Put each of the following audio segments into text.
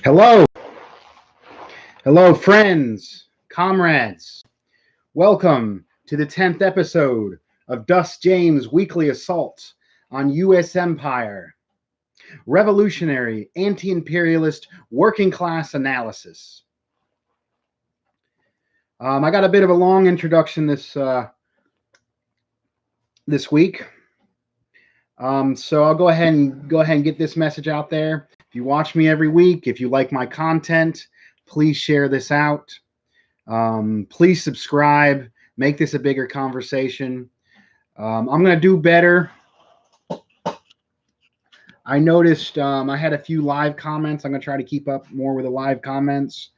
Hello, hello, friends, comrades. Welcome to the 10th episode of Dust James' weekly assault on U.S. empire, revolutionary, anti-imperialist, working class analysis. I got a bit of a long introduction this week, so I'll go ahead and get this message out there. If you watch me every week, if you like my content, please share this out. Please subscribe. Make this a bigger conversation. I'm going to do better. I noticed I had a few live comments. I'm going to try to keep up more with the live comments.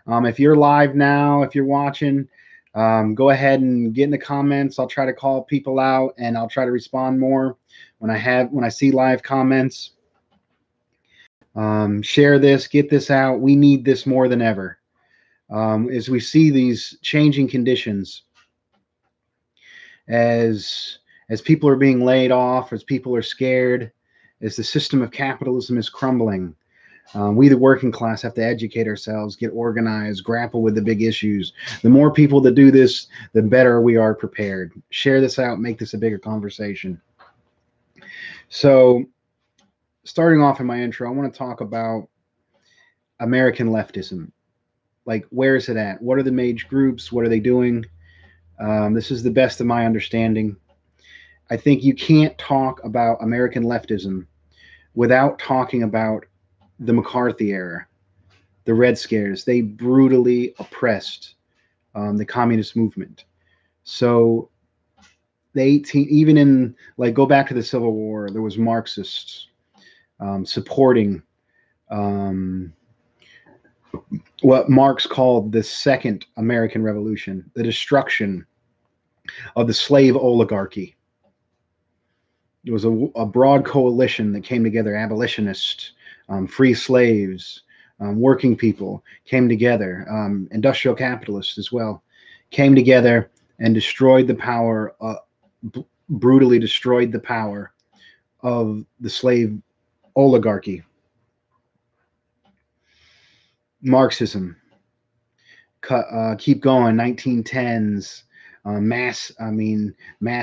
If you're live now, if you're watching, go ahead and get in the comments. I'll try to call people out and I'll try to respond more when I see live comments. Share this, get this out. We need this more than ever. As we see these changing conditions, as people are being laid off, as people are scared, as the system of capitalism is crumbling, we, the working class, have to educate ourselves, get organized, grapple with the big issues. The more people that do this, the better we are prepared. Share this out, make this a bigger conversation. So, starting off in my intro, I want to talk about American leftism. Like, where is it at? What are the major groups? What are they doing? This is the best of my understanding. I think you can't talk about American leftism without talking about the McCarthy era, the Red Scares. They brutally oppressed the communist movement. So even in, like, go back to the Civil War, there was Marxists supporting what Marx called the Second American Revolution, the destruction of the slave oligarchy. It was a broad coalition that came together, abolitionists, free slaves, working people came together, industrial capitalists as well, came together and destroyed the power, brutally destroyed the power of the slave oligarchy. Marxism, keep going, 1910s, mass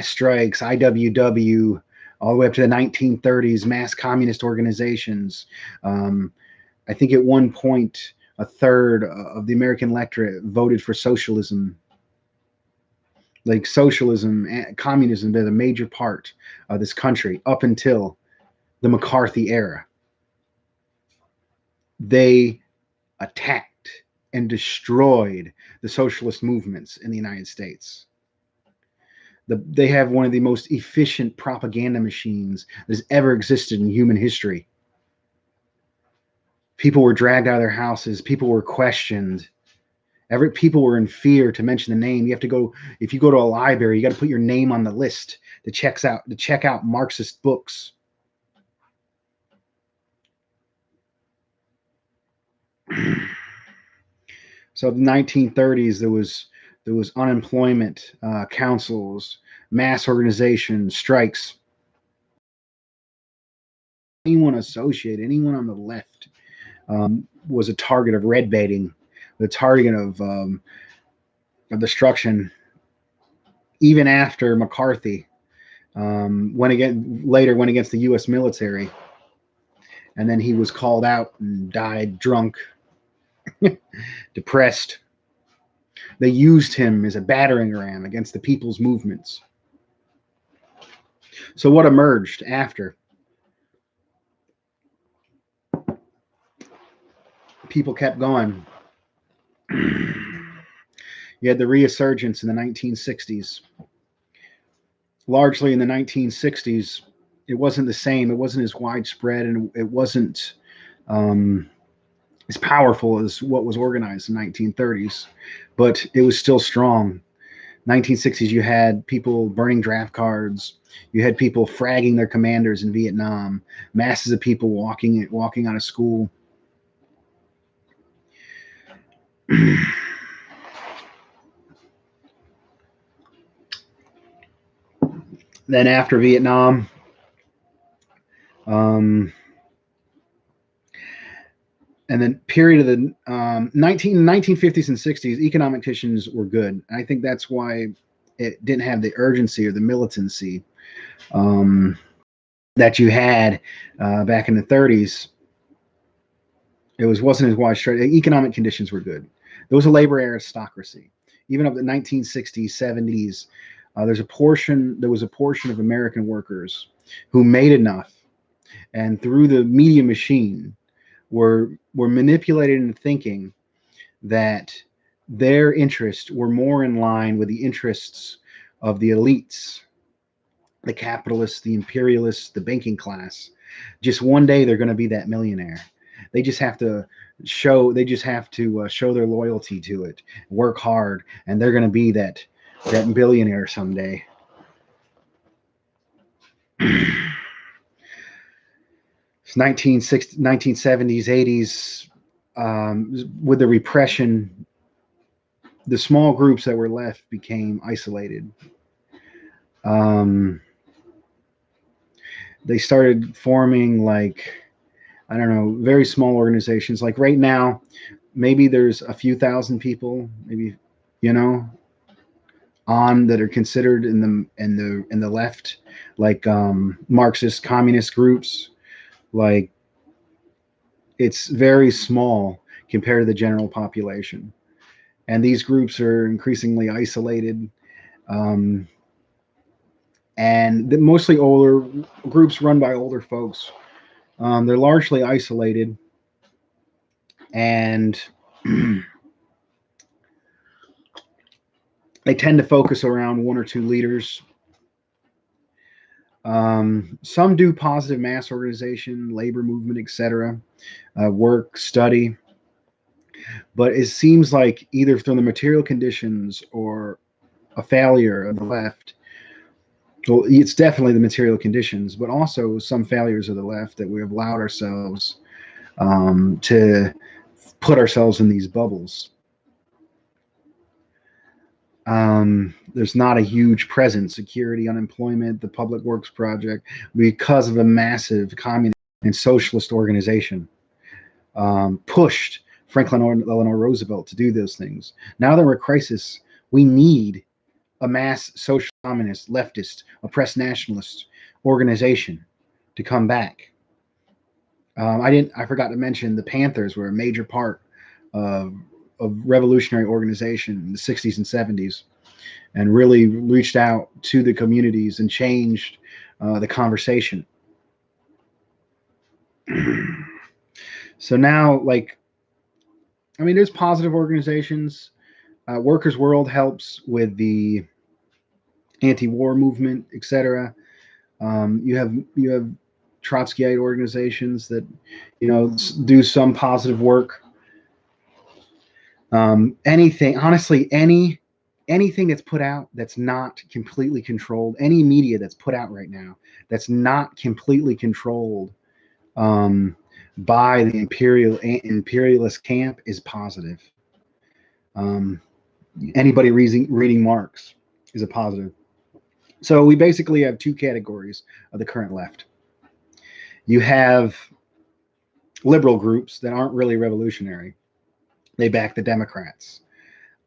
strikes, IWW, all the way up to the 1930s, mass communist organizations. I think at one point, a third of the American electorate voted for socialism. Like, socialism and communism is a major part of this country up until the McCarthy era. They attacked and destroyed the socialist movements in the United States. They have one of the most efficient propaganda machines that has ever existed in human history. People were dragged out of their houses. People were questioned. People were in fear to mention the name. You have to go, if you go to a library, you got to put your name on the list to check out Marxist books. So in the 1930s, there was unemployment, councils, mass organizations, strikes. Anyone on the left was a target of red baiting, the target of destruction. Even after McCarthy went against the U.S. military, and then he was called out and died drunk, depressed. They used him as a battering ram against the people's movements. So what emerged after? People kept going. You had the resurgence in the 1960s. Largely in the 1960s, it wasn't the same. It wasn't as widespread, and it wasn't as powerful as what was organized in the 1930s, but it was still strong. 1960s, you had people burning draft cards. You had people fragging their commanders in Vietnam. Masses of people walking out of school. Then after Vietnam, And then period of the 1950s and 60s, economic conditions were good. And I think that's why it didn't have the urgency or the militancy um, that you had back in the 30s. It wasn't as widespread. Economic conditions were good. There was a labor aristocracy. Even up to the 1960s, 70s, there was a portion of American workers who made enough, and through the media machine, were manipulated into thinking that their interests were more in line with the interests of the elites, the capitalists, the imperialists, the banking class. Just one day they're going to be that millionaire. They just have to show their loyalty to it, work hard, and they're going to be that billionaire someday. It's 1970s, 80s, with the repression, the small groups that were left became isolated. They started forming, like, I don't know, very small organizations. Like right now, maybe there's a few thousand people, maybe, you know, on that are considered in the left, like Marxist communist groups. Like, it's very small compared to the general population, and these groups are increasingly isolated. Um, and mostly older groups run by older folks. They're largely isolated, and they tend to focus around one or two leaders. Some do positive mass organization, labor movement, etc., work, study, but it seems like either through the material conditions or a failure of the left. Well, it's definitely the material conditions, but also some failures of the left that we have allowed ourselves to put ourselves in these bubbles. There's not a huge presence, security, unemployment, the Public Works Project, because of a massive communist and socialist organization pushed Franklin Delano Roosevelt to do those things. Now that we're in crisis, we need a mass social communist, leftist, oppressed nationalist organization to come back. I forgot to mention the Panthers were a major part of revolutionary organization in the 60s and 70s, and really reached out to the communities and changed the conversation. So now, like, I mean, there's positive organizations. Workers' World helps with the anti-war movement, etc. You have Trotskyite organizations that, you know, do some positive work. Honestly, anything that's put out that's not completely controlled, any media that's put out right now that's not completely controlled by the imperialist camp is positive. Anybody reading Marx is a positive. So we basically have two categories of the current left. You have liberal groups that aren't really revolutionary. They back the Democrats.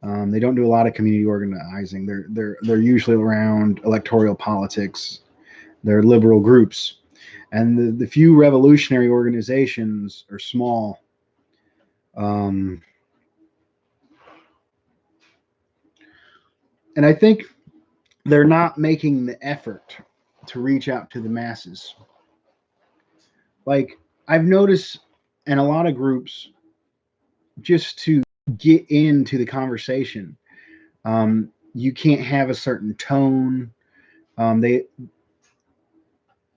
They don't do a lot of community organizing. They're usually around electoral politics. They're liberal groups, and the few revolutionary organizations are small. And I think they're not making the effort to reach out to the masses. Like, I've noticed in a lot of groups, just to get into the conversation, you can't have a certain tone.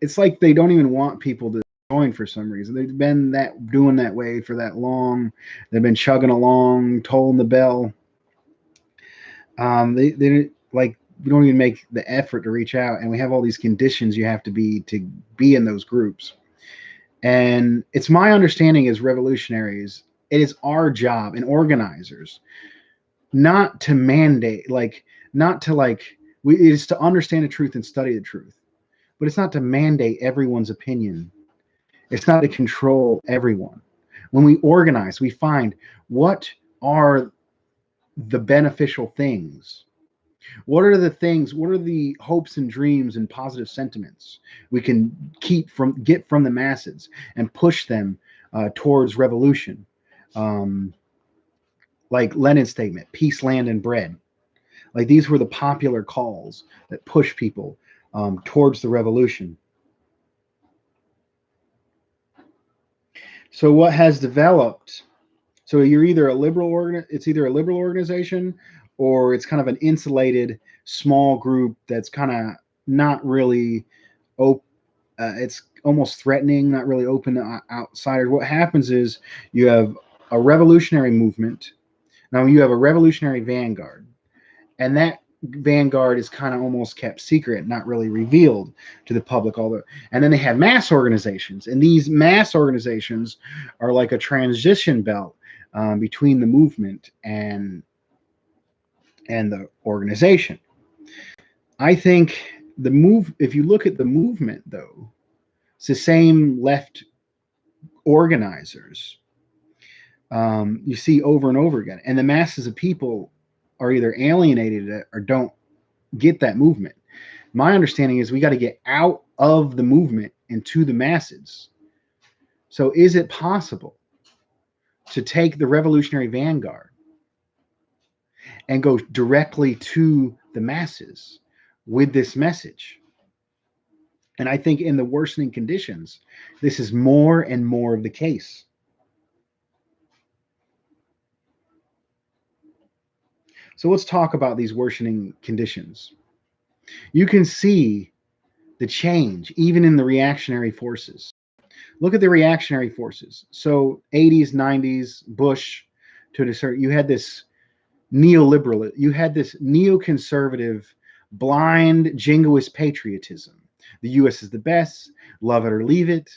It's like they don't even want people to join for some reason. They've been doing that way for that long. They've been chugging along, tolling the bell. They like, we don't even make the effort to reach out, and we have all these conditions you have to be in those groups. And it's my understanding as revolutionaries, it is our job and organizers not to mandate, it is to understand the truth and study the truth, but it's not to mandate everyone's opinion. It's not to control everyone. When we organize, we find what are the beneficial things. What are the things, what are the hopes and dreams and positive sentiments we can get from the masses and push them towards revolution? Um, like Lenin's statement, peace, land, and bread. Like these were the popular calls that push people towards the revolution. So what has developed? So you're either a it's either a liberal organization, or it's kind of an insulated small group that's kind of not really open. It's almost threatening, not really open to outsiders. What happens is you have a revolutionary movement. Now you have a revolutionary vanguard, and that vanguard is kind of almost kept secret, not really revealed to the public. Although, and then they have mass organizations, and these mass organizations are like a transition belt between the movement and the organization. I think if you look at the movement, though, it's the same left organizers you see over and over again, and the masses of people are either alienated or don't get that movement. My understanding is we got to get out of the movement and to the masses. So, is it possible to take the revolutionary vanguard and go directly to the masses with this message? And I think in the worsening conditions, this is more and more of the case. So let's talk about these worsening conditions. You can see the change even in the reactionary forces. Look at the reactionary forces. So 80s, 90s, Bush, to a certain, you had this neoliberal, you had this neoconservative, blind, jingoist patriotism. The U.S. is the best, love it or leave it.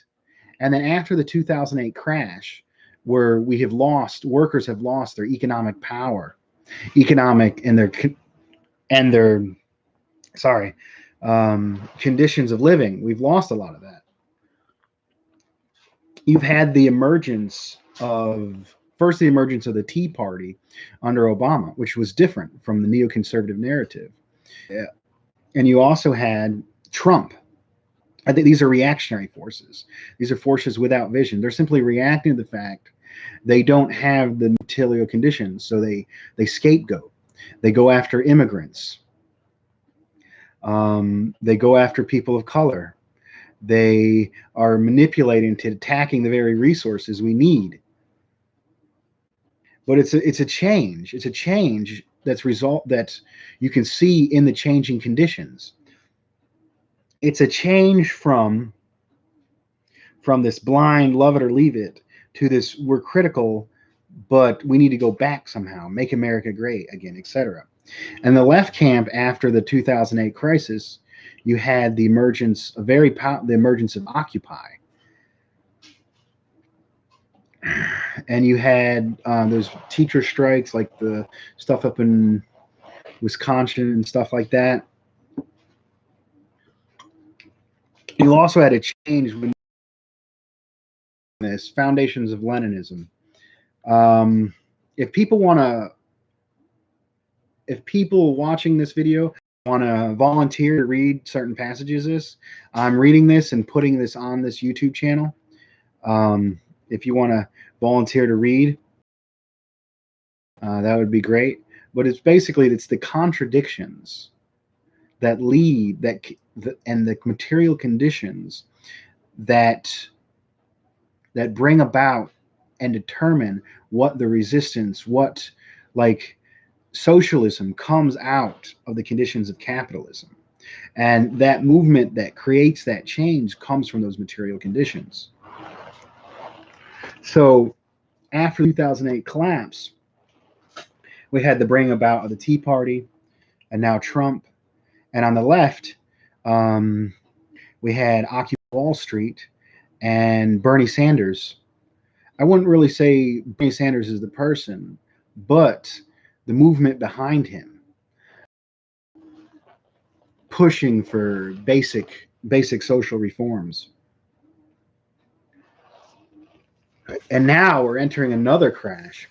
And then after the 2008 crash, where workers have lost their economic power, economic and their sorry conditions of living, we've lost a lot of that. You've had the emergence of the Tea Party under Obama, which was different from the neoconservative narrative. Yeah. And you also had Trump. I think these are reactionary forces. These are forces without vision. They're simply reacting to the fact they don't have the material conditions, so they scapegoat. They go after immigrants. They go after people of color. They are manipulating to attacking the very resources we need. But it's a change. It's a change that you can see in the changing conditions. It's a change from this blind love it or leave it to this we're critical, but we need to go back somehow, make America great again, etc. And the left camp after the 2008 crisis, you had the emergence of Occupy, and you had those teacher strikes, like the stuff up in Wisconsin and stuff like that. You also had a change when this foundations of Leninism. If people watching this video want to volunteer to read certain passages of this, I'm reading this and putting this on this YouTube channel. If you want to volunteer to read, that would be great. But it's the contradictions that lead and the material conditions that bring about and determine what the resistance, what like socialism comes out of the conditions of capitalism. And that movement that creates that change comes from those material conditions. So after the 2008 collapse, we had the bring about of the Tea Party and now Trump. And on the left, we had Occupy Wall Street and Bernie Sanders. I wouldn't really say Bernie Sanders is the person, but the movement behind him pushing for basic social reforms. And now we're entering another crash,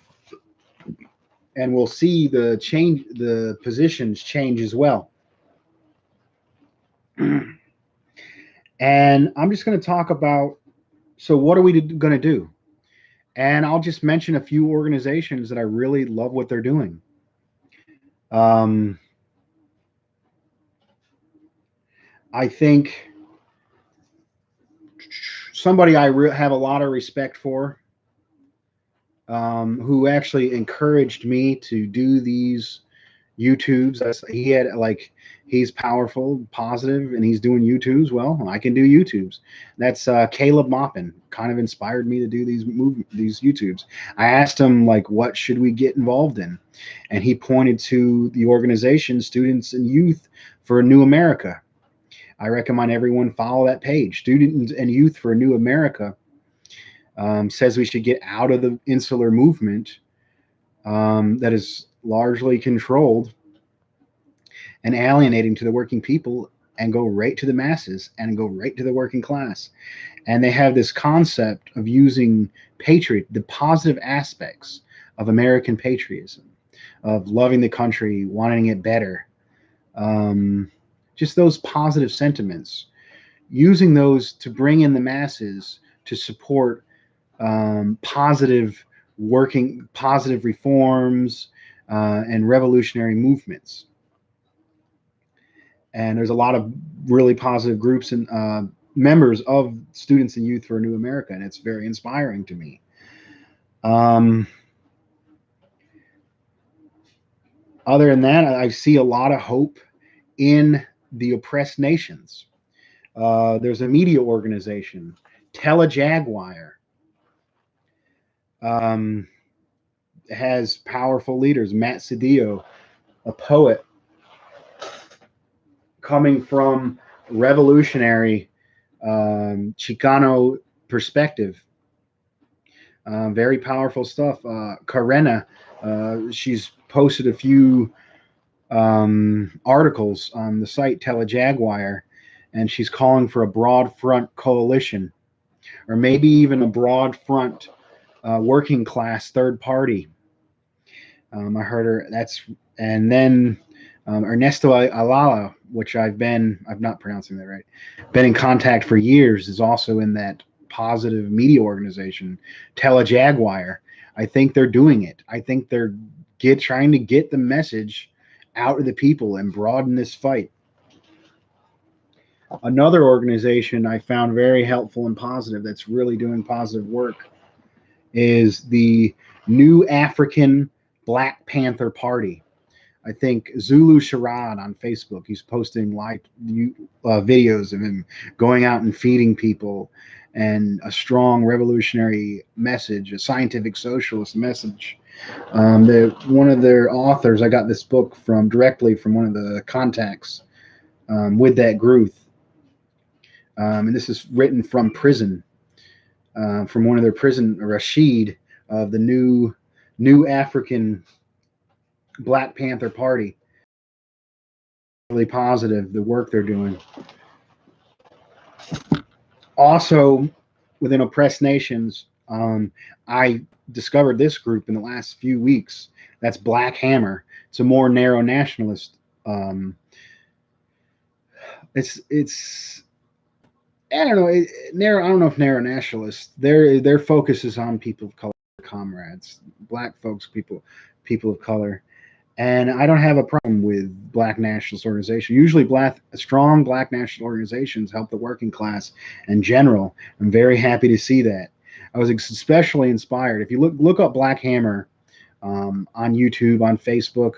and we'll see the positions change as well. And I'm just going to talk about, so what are we going to do? And I'll just mention a few organizations that I really love what they're doing. I think somebody I have a lot of respect for, who actually encouraged me to do these YouTubes. He had like, he's powerful, positive, and he's doing YouTubes. Well, I can do YouTubes. That's Caleb Maupin. Kind of inspired me to do these YouTubes. I asked him like, what should we get involved in, and he pointed to the organization Students and Youth for a New America. I recommend everyone follow that page. Students and Youth for a New America says we should get out of the insular movement that is largely controlled and alienating to the working people, and go right to the masses and go right to the working class. And they have this concept of using the positive aspects of American patriotism, of loving the country, wanting it better, just those positive sentiments, using those to bring in the masses to support positive reforms and revolutionary movements. And there's a lot of really positive groups and members of Students and Youth for a New America, and it's very inspiring to me. Other than that, I see a lot of hope in the oppressed nations. There's a media organization, TeleJaguar, has powerful leaders. Matt Cedillo, a poet coming from revolutionary Chicano perspective. Very powerful stuff. Karena, she's posted a few articles on the site TeleJaguar, and she's calling for a broad front coalition, or maybe even a broad front working class third party. I heard her. And then Ernesto Ayala, which I'm not pronouncing that right, been in contact for years, is also in that positive media organization, TeleJaguar. I think they're doing it. I think they're trying to get the message out to the people and broaden this fight. Another organization I found very helpful and positive that's really doing positive work is the New African Black Panther Party. I think Zulu Sharad on Facebook, he's posting live videos of him going out and feeding people, and a strong revolutionary message, a scientific socialist message. One of their authors, I got this book directly from one of the contacts with that group. And this is written from prison, from one of their prison, Rashid, of the New African Black Panther Party. Really positive, the work they're doing. Also, within oppressed nations, I discovered this group in the last few weeks. That's Black Hammer. It's a more narrow nationalist. It's I don't know, narrow. I don't know if narrow nationalist. Their focus is on people of color, comrades, Black folks, people of color. And I don't have a problem with Black nationalist organizations. Usually, strong Black national organizations help the working class in general. I'm very happy to see that. I was especially inspired. If you look up Black Hammer on YouTube, on Facebook,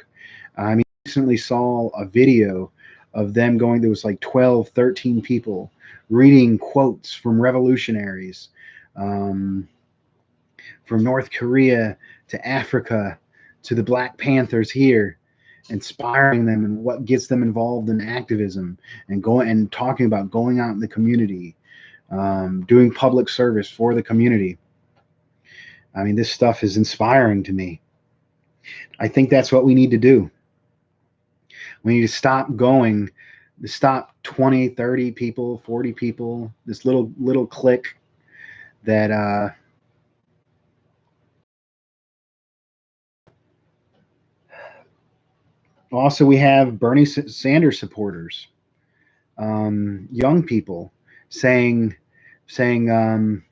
I recently saw a video of them going. There was like 12, 13 people reading quotes from revolutionaries from North Korea to Africa to the Black Panthers here, inspiring them and what gets them involved in activism and talking about going out in the community, doing public service for the community. I mean, this stuff is inspiring to me. I think that's what we need to do. We need to stop 20, 30 people, 40 people, this little clique that Also, we have Bernie Sanders supporters, young people saying, saying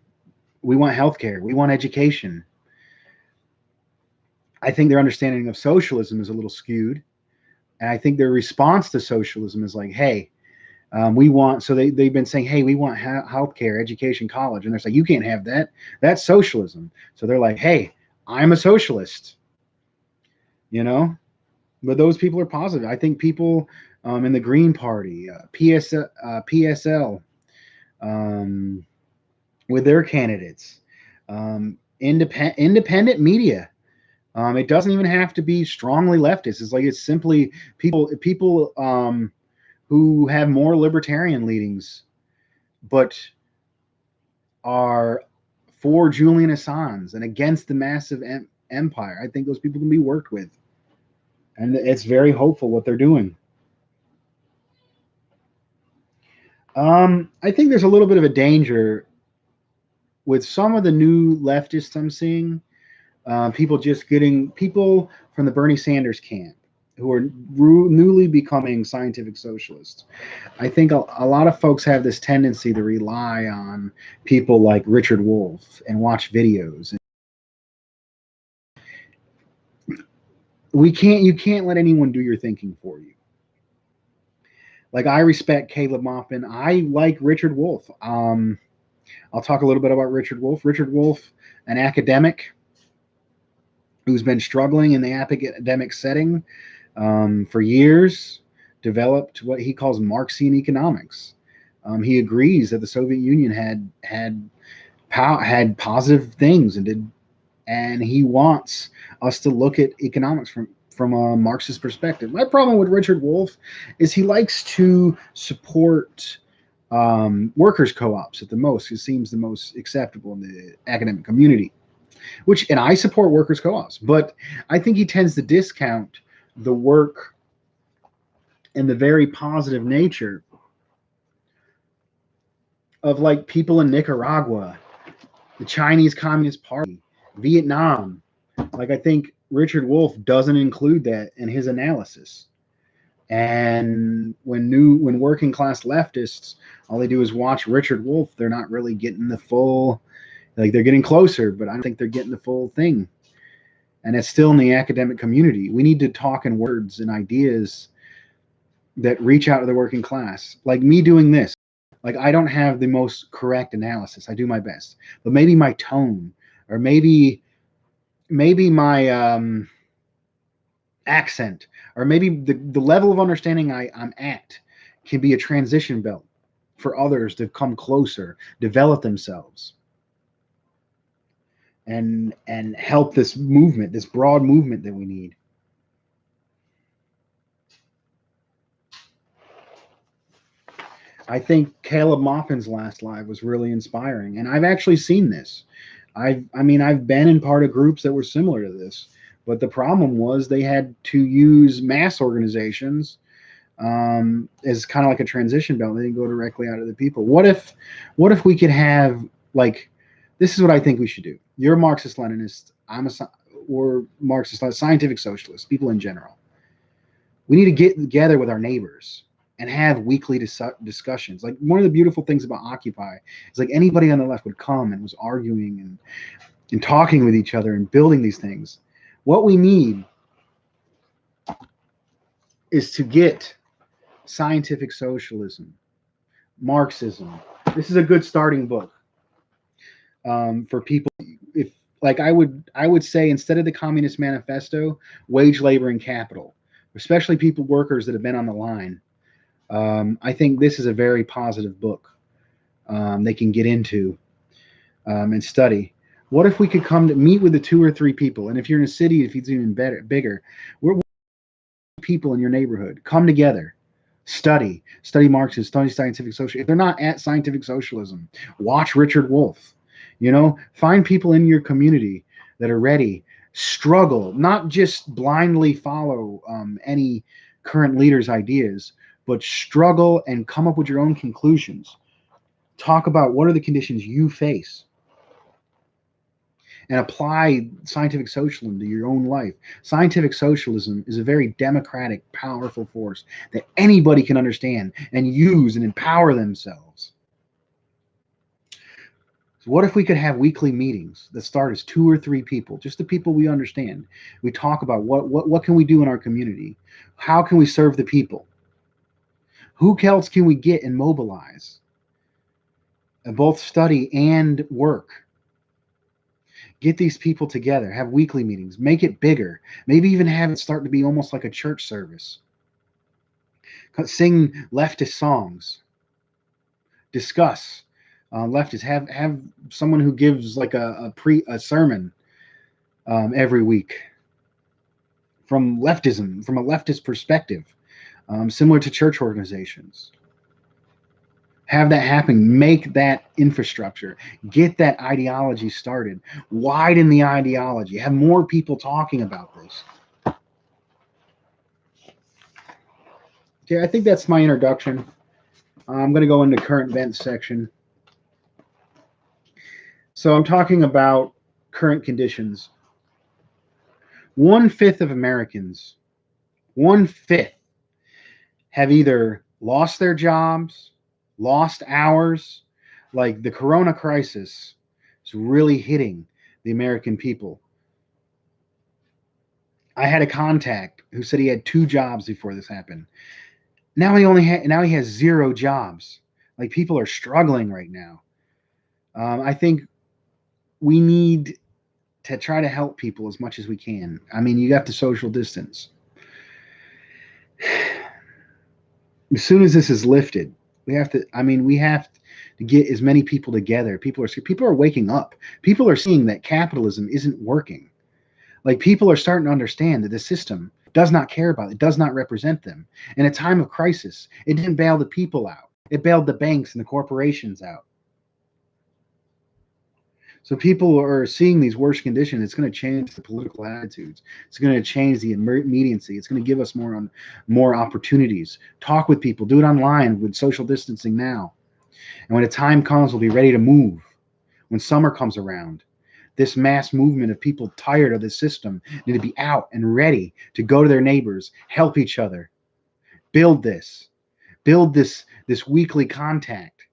we want healthcare, we want education. I think their understanding of socialism is a little skewed, and I think their response to socialism is like, hey, we want, so they've been saying, hey, we want healthcare, education, college. And they're saying, you can't have that. That's socialism. So they're like, hey, I'm a socialist, you know? But those people are positive. I think people in the Green Party, PSL, um, with their candidates, independent media. It doesn't even have to be strongly leftist. It's like it's simply people who have more libertarian leanings, but are for Julian Assange and against the massive empire. I think those people can be worked with, and it's very hopeful what they're doing. I think there's a little bit of a danger with some of the new leftists I'm seeing. People just getting people from the Bernie Sanders camp who are newly becoming scientific socialists. I think a lot of folks have this tendency to rely on people like Richard Wolff and watch videos. You can't let anyone do your thinking for you. Like I respect Caleb Maupin. I like Richard Wolff. I'll talk a little bit about Richard Wolff. Richard Wolff, an academic who's been struggling in the academic setting for years, developed what he calls Marxian economics. He agrees that the Soviet Union had positive things and he wants us to look at economics from a Marxist perspective. My problem with Richard Wolff is he likes to support workers' co-ops at the most. It seems the most acceptable in the academic community. And I support workers' co-ops, but I think he tends to discount the work and the very positive nature of like people in Nicaragua, the Chinese Communist Party, Vietnam. Like I think Richard Wolff doesn't include that in his analysis. And when working class leftists, all they do is watch Richard Wolff, they're not really getting the full, like they're getting closer, but I don't think they're getting the full thing. And it's still in the academic community. We need to talk in words and ideas that reach out to the working class. Like me doing this, like I don't have the most correct analysis. I do my best, but maybe my tone, or maybe my accent, or maybe the level of understanding I'm at can be a transition belt for others to come closer, develop themselves, and help this movement, this broad movement that we need. I think Caleb Maupin's last live was really inspiring, and I've actually seen this. I've been in part of groups that were similar to this, but the problem was they had to use mass organizations as kind of like a transition belt. They didn't go directly out of the people. What if we could have like, this is what I think we should do. You're a Marxist Leninist. We're Marxist scientific socialists. People in general. We need to get together with our neighbors and have weekly discussions. Like one of the beautiful things about Occupy is like anybody on the left would come and was arguing and talking with each other and building these things. What we need is to get scientific socialism, Marxism. This is a good starting book for people. If like I would say instead of the Communist Manifesto, Wage, Labor, and Capital, especially people workers that have been on the line. I think this is a very positive book they can get into and study. What if we could come to meet with the 2 or 3 people? And if you're in a city, if it's even bigger, we're people in your neighborhood. Come together, study Marxism, study scientific socialism. If they're not at scientific socialism, watch Richard Wolff. Find people in your community that are ready. Struggle, not just blindly follow any current leader's ideas, but struggle and come up with your own conclusions. Talk about what are the conditions you face and apply scientific socialism to your own life. Scientific socialism is a very democratic, powerful force that anybody can understand and use and empower themselves. So what if we could have weekly meetings that start as 2 or 3 people, just the people we understand? We talk about what can we do in our community? How can we serve the people? Who else can we get and mobilize? And both study and work. Get these people together, have weekly meetings, make it bigger, maybe even have it start to be almost like a church service. Sing leftist songs, discuss leftists, have someone who gives like a sermon every week from leftism, from a leftist perspective, similar to church organizations. Have that happen, make that infrastructure, get that ideology started, widen the ideology, have more people talking about this. Okay, I think that's my introduction. I'm going to go into current events section. So I'm talking about current conditions. 1/5 of Americans, 1/5, have either lost their jobs, lost hours. Like the corona crisis is really hitting the American people. I had a contact who said he had 2 jobs before this happened. Now he has 0 jobs. Like people are struggling right now. I think we need to try to help people as much as we can. I mean, you got to social distance. As soon as this is lifted, we have to get as many people together. People are waking up. People are seeing that capitalism isn't working. Like people are starting to understand that the system does not care about it, does not represent them. In a time of crisis, it didn't bail the people out. It bailed the banks and the corporations out. So people are seeing these worse conditions. It's going to change the political attitudes. It's going to change the immediacy. It's going to give us more opportunities. Talk with people. Do it online with social distancing now. And when the time comes, we'll be ready to move. When summer comes around, this mass movement of people tired of the system need to be out and ready to go to their neighbors, help each other, build this weekly contact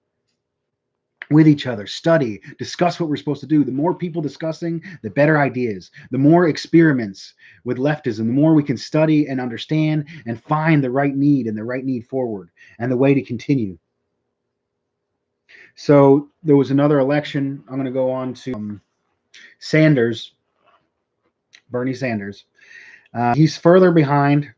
with each other, study, discuss what we're supposed to do. The more people discussing, the better ideas, the more experiments with leftism, the more we can study and understand and find the right need and the right need forward and the way to continue. So there was another election. I'm going to go on to Bernie Sanders. He's further behind.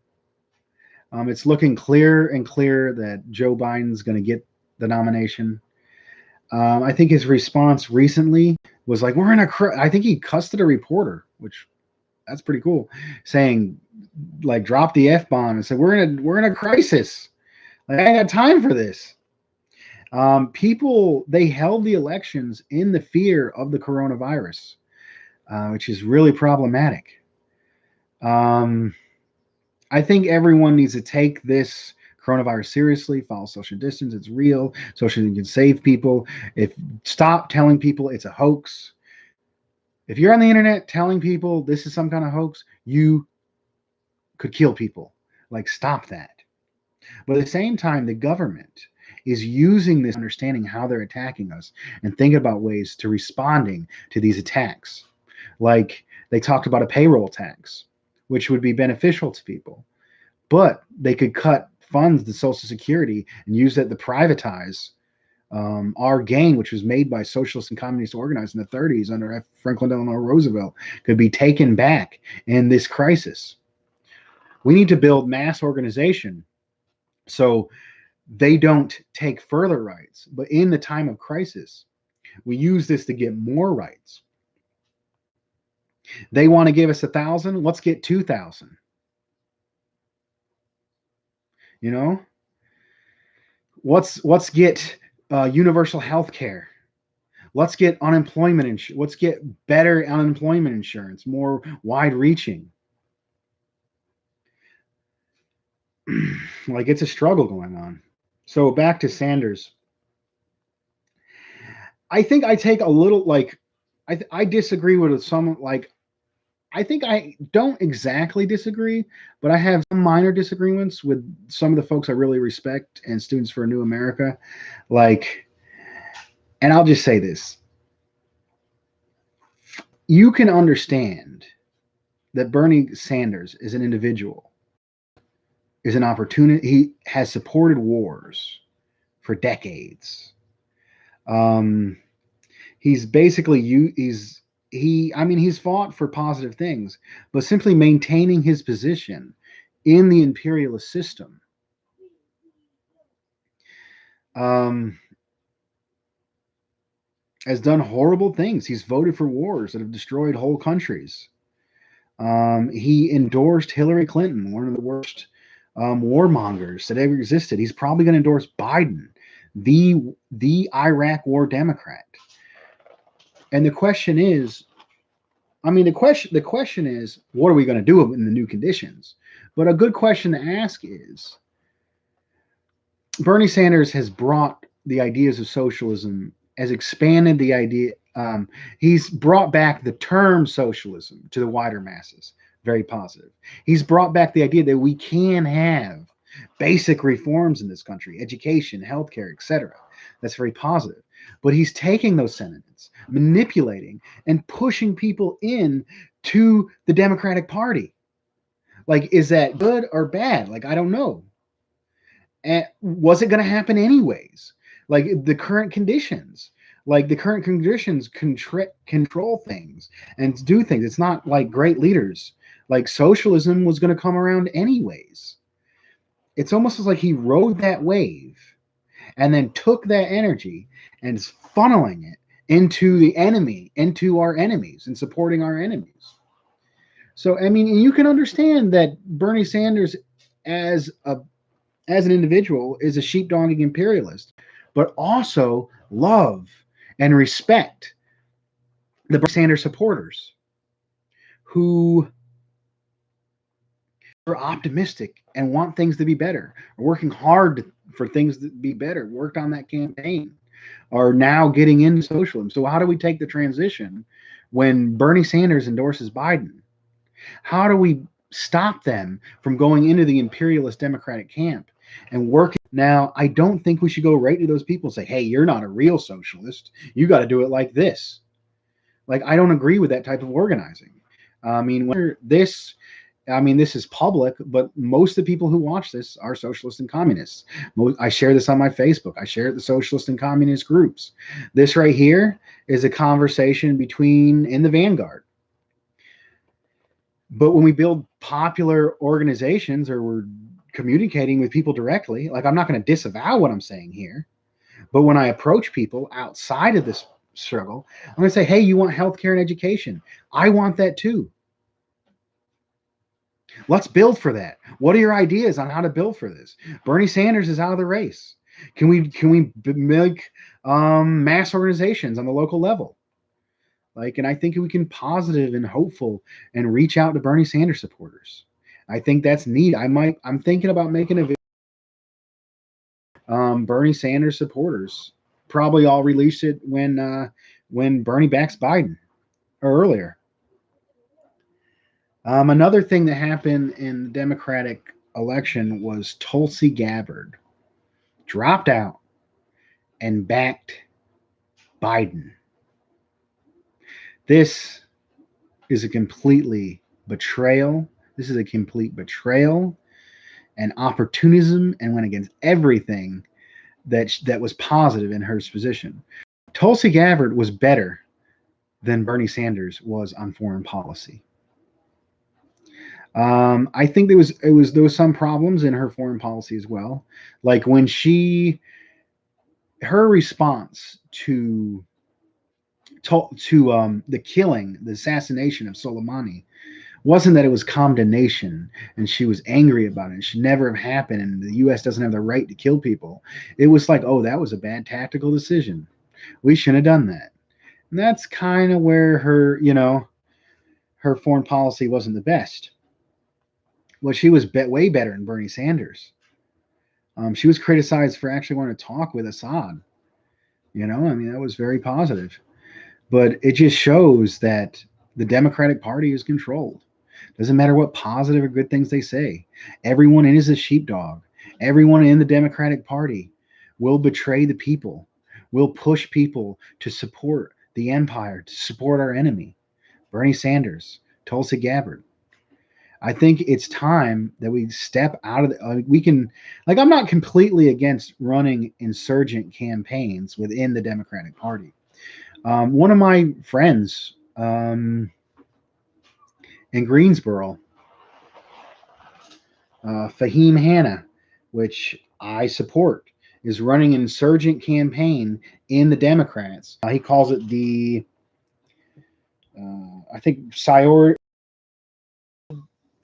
It's looking clearer and clearer that Joe Biden's going to get the nomination. I think his response recently was like, I think he cussed at a reporter, which that's pretty cool, saying like drop the F-bomb and said we're in a crisis. Like I ain't got time for this. People, they held the elections in the fear of the coronavirus, which is really problematic. I think everyone needs to take this coronavirus seriously, follow social distance. It's real. Social can save people. Stop telling people it's a hoax. If you're on the internet telling people this is some kind of hoax, you could kill people. Like, stop that. But at the same time, the government is using this understanding how they're attacking us and thinking about ways to responding to these attacks. Like they talked about a payroll tax, which would be beneficial to people, but they could cut funds to Social Security and use that to privatize our gain, which was made by socialists and communists organized in the 30s under Franklin Delano Roosevelt, could be taken back in this crisis. We need to build mass organization so they don't take further rights, but in the time of crisis, we use this to get more rights. They want to give us 1,000, let's get 2,000. You know, let's get universal health care. Let's get unemployment insurance. Let's get better unemployment insurance, more wide-reaching. Like it's a struggle going on. So back to Sanders. I think I take a little like I disagree with some, like, I think I don't exactly disagree, but I have some minor disagreements with some of the folks I really respect and Students for a New America. Like, and I'll just say this: you can understand that Bernie Sanders is an individual, is an opportunity. He has supported wars for decades. Um, he's basically I mean, he's fought for positive things, but simply maintaining his position in the imperialist system, um, has done horrible things. He's voted for wars that have destroyed whole countries. He endorsed Hillary Clinton, one of the worst warmongers that ever existed. He's probably going to endorse Biden, the Iraq War Democrat. And the question is, I mean, the question is, what are we going to do in the new conditions? But a good question to ask is, Bernie Sanders has brought the ideas of socialism, has expanded the idea. He's brought back the term socialism to the wider masses. Very positive. He's brought back the idea that we can have basic reforms in this country, education, healthcare, etc. That's very positive. But he's taking those sentiments, manipulating, and pushing people in to the Democratic Party. Like, is that good or bad? Like, I don't know. And was it going to happen anyways? Like the current conditions control things and do things. It's not like great leaders. Like socialism was going to come around anyways. It's almost as like he rode that wave and then took that energy and is funneling it into the enemy, into our enemies, and supporting our enemies. So I mean, you can understand that Bernie Sanders, as a as an individual, is a sheepdogging imperialist, but also love and respect the Bernie Sanders supporters who are optimistic and want things to be better, are working hard for things to be better, worked on that campaign, are now getting into socialism. So how do we take the transition when Bernie Sanders endorses Biden? How do we stop them from going into the imperialist Democratic camp and working? Now, I don't think we should go right to those people and say, hey, you're not a real socialist. You got to do it like this. Like, I don't agree with that type of organizing. I mean, this is public, but most of the people who watch this are socialists and communists. I share this on my Facebook. I share it the socialist and communist groups. This right here is a conversation in the vanguard. But when we build popular organizations or we're communicating with people directly, like, I'm not going to disavow what I'm saying here, but when I approach people outside of this struggle, I'm going to say, hey, you want healthcare and education? I want that too. Let's build for that. What are your ideas on how to build for this? Bernie Sanders is out of the race. Can we make mass organizations on the local level? Like, and I think we can positive and hopeful and reach out to Bernie Sanders supporters. I think that's neat. I'm thinking about making a video. Bernie Sanders supporters. Probably I'll release it when Bernie backs Biden or earlier. Another thing that happened in the Democratic election was Tulsi Gabbard dropped out and backed Biden. This is a completely betrayal. This is a complete betrayal and opportunism, and went against everything that was positive in her position. Tulsi Gabbard was better than Bernie Sanders was on foreign policy. I think there was some problems in her foreign policy as well, like when her response to the killing, the assassination of Soleimani, wasn't that it was condemnation and she was angry about it. It should never have happened, and the U.S. doesn't have the right to kill people. It was like, oh, that was a bad tactical decision. We shouldn't have done that. And that's kind of where her foreign policy wasn't the best. Well, she was way better than Bernie Sanders. She was criticized for actually wanting to talk with Assad. I mean, that was very positive. But it just shows that the Democratic Party is controlled. Doesn't matter what positive or good things they say. Everyone is a sheepdog. Everyone in the Democratic Party will betray the people, will push people to support the empire, to support our enemy. Bernie Sanders, Tulsi Gabbard. I think it's time that we step out of the. We can, like, I'm not completely against running insurgent campaigns within the Democratic Party. One of my friends in Greensboro, Fahim Hanna, which I support, is running an insurgent campaign in the Democrats. He calls it the, I think,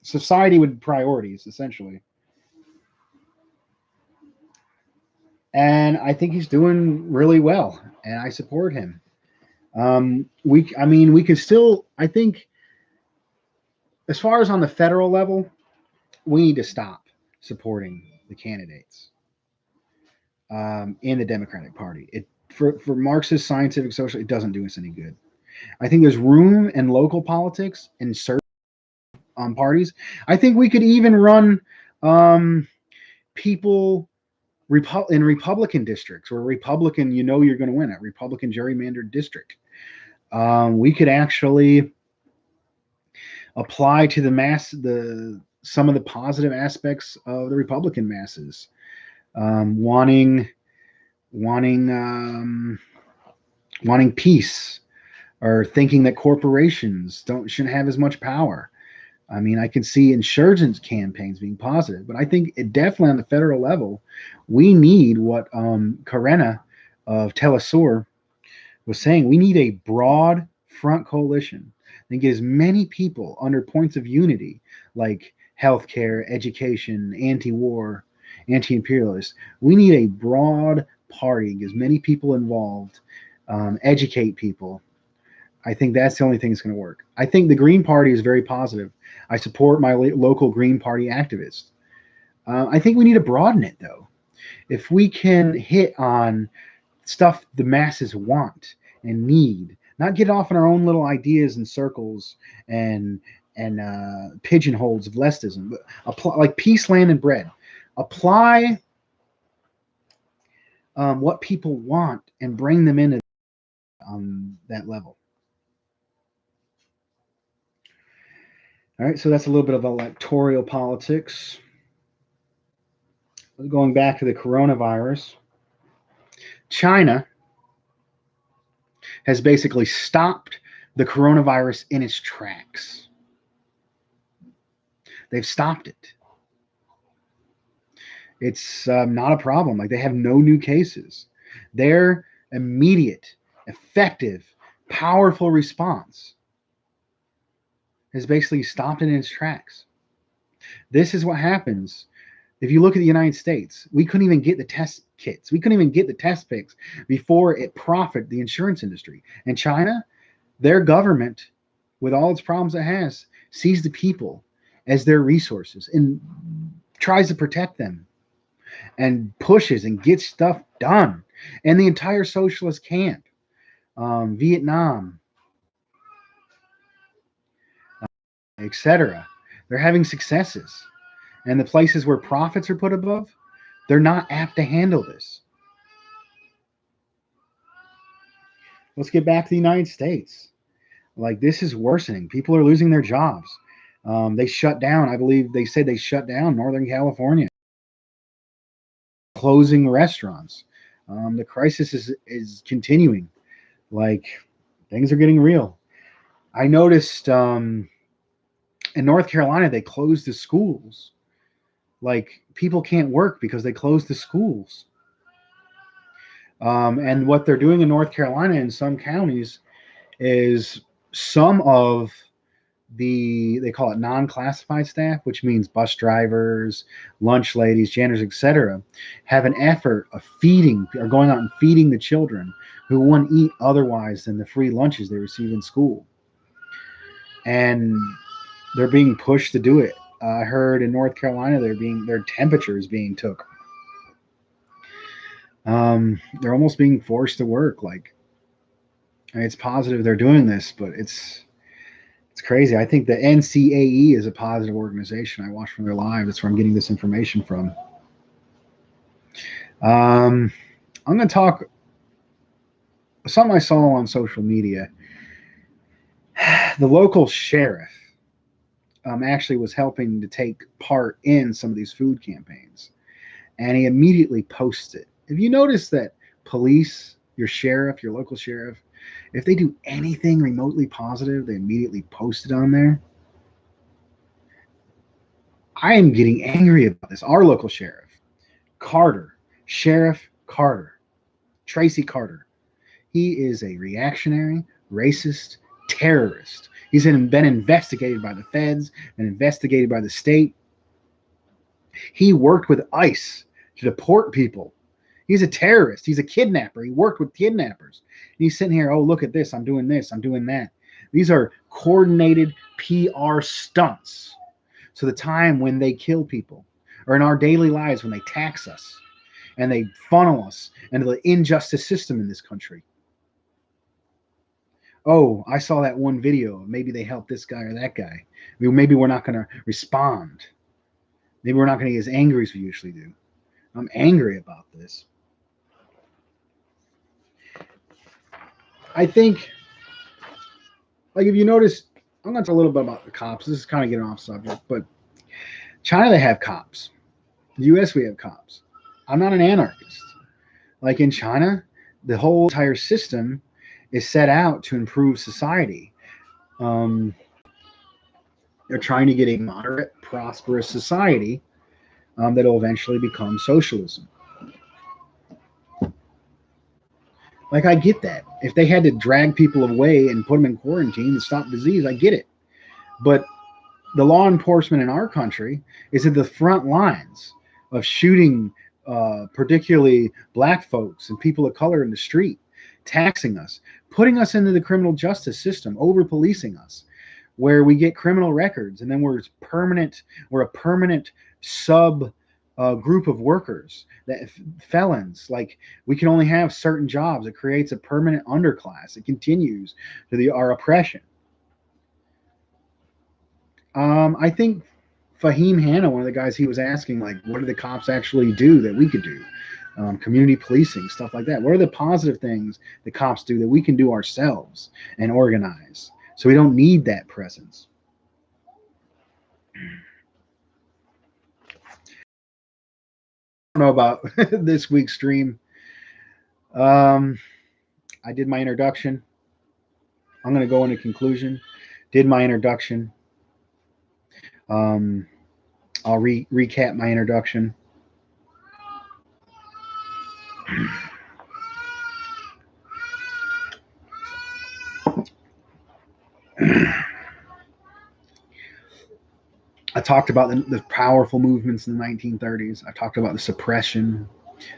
society with priorities, essentially. And I think he's doing really well, and I support him. I mean, we can still, I think, as far as on the federal level, we need to stop supporting the candidates in the Democratic Party. For Marxist, scientific, social, it doesn't do us any good. I think there's room in local politics and certain parties. I think we could even run people in Republican districts or Republican, you know, you're going to win a Republican gerrymandered district. We could actually apply to the mass some of the positive aspects of the Republican masses, wanting wanting peace, or thinking that corporations shouldn't have as much power. I mean, I can see insurgents campaigns being positive, but I think it definitely on the federal level, we need what Karena of Telesur was saying. We need a broad front coalition that gives many people under points of unity, like healthcare, education, anti-war, anti-imperialist. We need a broad party, gives many people involved, educate people. I think that's the only thing that's going to work. I think the Green Party is very positive. I support my local Green Party activists. I think we need to broaden it, though. If we can hit on stuff the masses want and need, not get off on our own little ideas and circles and pigeonholes of leftism, but apply, like peace, land, and bread. Apply what people want and bring them into that level. All right, so that's a little bit of electoral politics. Going back to the coronavirus, China has basically stopped the coronavirus in its tracks. They've stopped it. It's not a problem. Like, they have no new cases. Their immediate, effective, powerful response has basically stopped it in its tracks. This is what happens. If you look at the United States, we couldn't even get the test kits. We couldn't even get the test picks before it profited the insurance industry. And China, their government, with all its problems it has, sees the people as their resources and tries to protect them and pushes and gets stuff done. And the entire socialist camp, Vietnam, etc., they're having successes. And the places where profits are put above, they're not apt to handle this. Let's get back to the United States. Like, this is worsening. People are losing their jobs. They shut down. I believe they said they shut down Northern California, closing restaurants. The crisis is continuing. Like, things are getting real. I noticed in North Carolina they closed the schools. Like, people can't work because they closed the schools. And what they're doing in North Carolina in some counties is some of they call it non-classified staff, which means bus drivers, lunch ladies, janitors, etc., have an effort of feeding, or going out and feeding the children who wouldn't eat otherwise than the free lunches they receive in school. And they're being pushed to do it. I heard in North Carolina their temperatures being took. They're almost being forced to work. Like, I mean, it's positive they're doing this, but it's crazy. I think the NCAE is a positive organization. I watch from their live. That's where I'm getting this information from. I'm going to talk something I saw on social media. The local sheriff actually was helping to take part in some of these food campaigns, and he immediately posted. If you notice that police, your sheriff, your local sheriff, if they do anything remotely positive, they immediately post it on there. I am getting angry about this. Our local sheriff, Carter, Sheriff Carter, Tracy Carter, he is a reactionary, racist terrorist. He's been investigated by the feds and investigated by the state. He worked with ICE to deport people. He's a terrorist. He's a kidnapper. He worked with kidnappers. And he's sitting here, oh, look at this. I'm doing this. I'm doing that. These are coordinated PR stunts. So the time when they kill people, or in our daily lives when they tax us and they funnel us into the injustice system in this country. Oh, I saw that one video. Maybe they helped this guy or that guy. Maybe we're not going to respond. Maybe we're not going to get as angry as we usually do. I'm angry about this. I think, like, if you notice, I'm going to talk a little bit about the cops. This is kind of getting off subject, but China, they have cops. The U.S., we have cops. I'm not an anarchist. Like in China, the whole entire system is set out to improve society. They're trying to get a moderate, prosperous society that will eventually become socialism. Like, I get that. If they had to drag people away and put them in quarantine to stop disease, I get it. But the law enforcement in our country is at the front lines of shooting particularly black folks and people of color in the street, taxing us, putting us into the criminal justice system, over-policing us, where we get criminal records, and then we're a permanent sub group of workers, that felons. Like, we can only have certain jobs. It creates a permanent underclass. It continues to our oppression. I think Fahim Hanna, one of the guys, he was asking, like, what do the cops actually do that we could do? Community policing, stuff like that. What are the positive things the cops do that we can do ourselves and organize, so we don't need that presence? I don't know about this week's stream. I did my introduction. I'm going to go into conclusion. Did my introduction. I'll recap my introduction. I talked about the powerful movements in the 1930s. I talked about the suppression,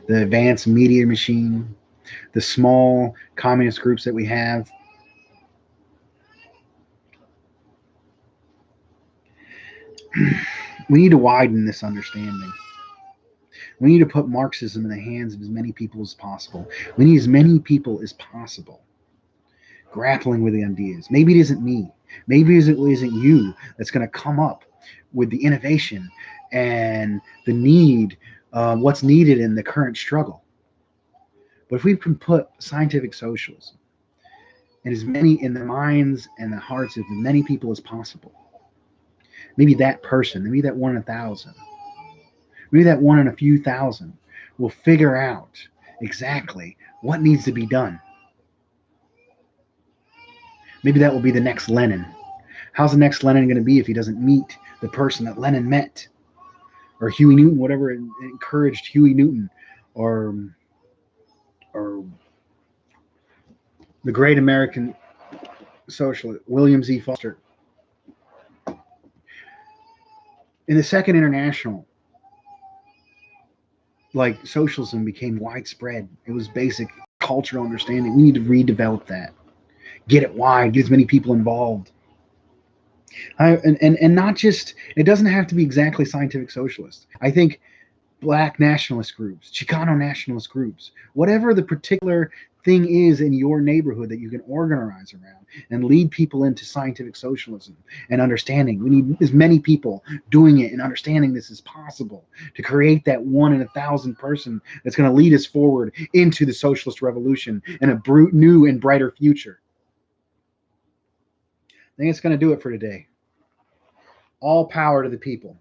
the advanced media machine, the small communist groups that we have. We need to widen this understanding. We need to put Marxism in the hands of as many people as possible. We need as many people as possible grappling with the ideas. Maybe it isn't me. Maybe it isn't you that's going to come up with the innovation and the need, what's needed in the current struggle. But if we can put scientific socialism in as many in the minds and the hearts of as many people as possible, maybe that person, maybe that 1 in 1,000, maybe that 1 in a few thousand will figure out exactly what needs to be done. Maybe that will be the next Lenin. How's the next Lenin going to be if he doesn't meet the person that Lenin met? Or Huey Newton, whatever encouraged Huey Newton, or the great American socialist, William Z. Foster. In the Second International, like, socialism became widespread. It was basic cultural understanding. We need to redevelop that. Get it wide, get as many people involved. And not just, it doesn't have to be exactly scientific socialist. I think Black nationalist groups, Chicano nationalist groups, whatever the particular thing is in your neighborhood that you can organize around and lead people into scientific socialism and understanding. We need as many people doing it and understanding this is possible to create that 1 in 1,000 person that's going to lead us forward into the socialist revolution and a new and brighter future. I think it's going to do it for today. All power to the people.